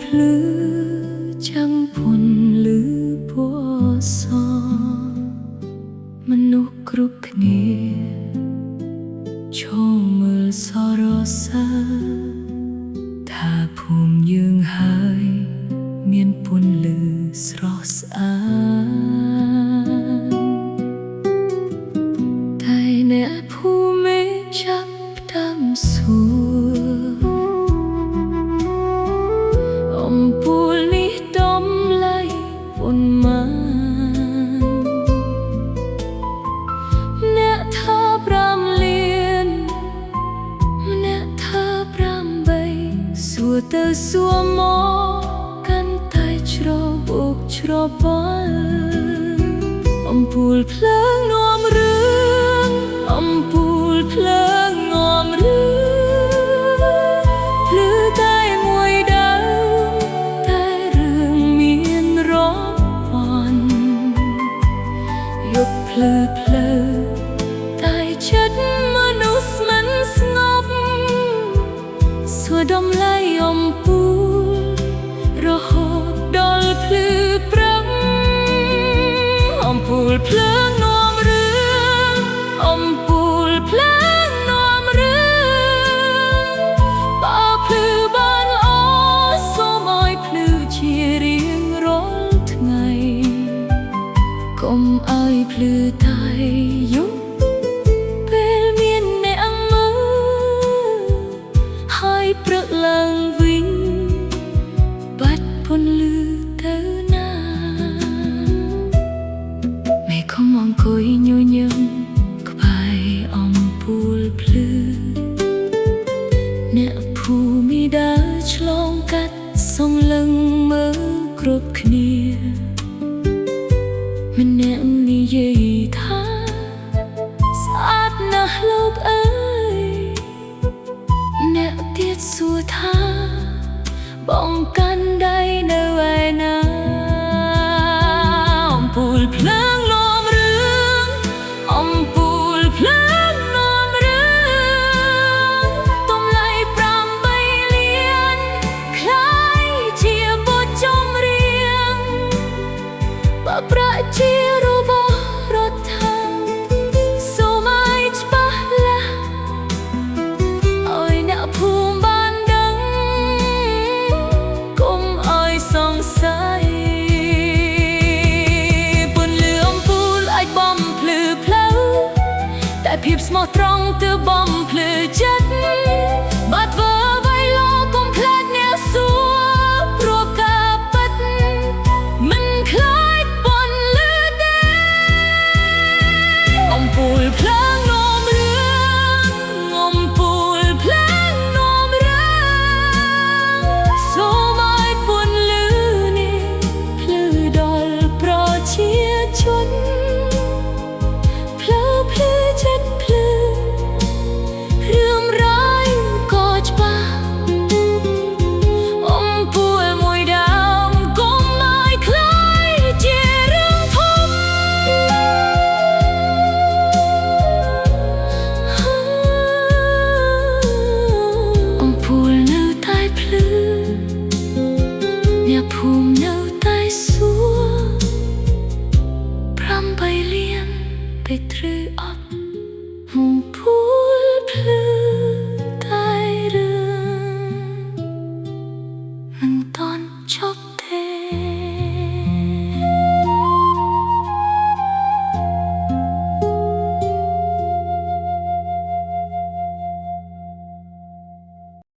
ភ្លឺចាំងពន្លឺពណ៌សមនុស្សគ្រប់គ្នាឈរមើលសរសើរថាភូមិយើងហើយមានពន្លឺស្រស់ស្អាតតែអ្នកភូមិចាប់ផ្ដើមសួរអំពូលនេះដំឡៃប៉ុន្មានអ្នកថា5លានម្នាក់ថា8សួរទៅសួរមកកាន់តែច្របូកច្របល់អំពូលភ្លើងនាំរឿងអំពូលភ្លើងនាំរឿងភ្លឺតែមួយដើមតែរឿងមានរាប់ពាន់យប់ភ្លឺភ្លើតែចិត្តមនុស្សមិនស្ងប់សួរដំឡៃអំពូលរហូតដល់ភ្លឺព្រឹកអំពូលភ្លើងនាំរឿងអំពូលភ្លើងនាំរឿងបើភ្លឺបានល្អសូមឲ្យភ្លឺជារៀងរាល់ថ្ងៃកុំឲ្យភ្លឺតែយប់ពេលមានអ្នកមើលហើយព្រឹកឡើងវិញបាត់ពន្លឺទៅណាមេឃអង្គុយញញឹមក្បែរអំពូលភ្លឺអ្នកភូមិដើរឆ្លងកាត់សងលឹងមើលគ្រប់គ្នាម្នាក់និយាយថាស្អាតណាស់លោកអើយអ្នកទៀតសួរថាបងកាន់ដៃនៅឯណាអំពូលភ្លើងនាំរឿងអំពូលភ្លើងនាំរឿងទំឡៃ8លានคล้ายជាបទចម្រៀងបើប្រាក់ជារបស់រដ្ឋាសូមឲ្យច្បាស់លាស់ឲ្យអ្នកភូមិបានដឹងកុំឲ្យសង្ស័យពន្លឺអំពូលអាចបំភ្លឺផ្លូវតែភាពស្មោះត្រង់ទើបបំភ្លឺចិត្តបើធ្វើអ្វីលោកកុំខ្លាចអ្នកសួរព្រោះការពិតមិនខ្លាចពន្លឺទេអំពូលភ្លើងនាំរឿងអំពូលភ្លើងនាំរឿងសូមឲ្យពន្លឺនេះភ្លឺដល់ប្រជាជនភ្លឺភ្លឺចិត្តភ្លឺរឿងរ៉ាវក៏ច្បាស់អំពូលមួយដើមកុំឲ្យខ្លាយជារឿងធំអំពូលនៅតែភ្លឺអ្នកភូមិនៅតែសួរ8លានពេលត្រូវអត់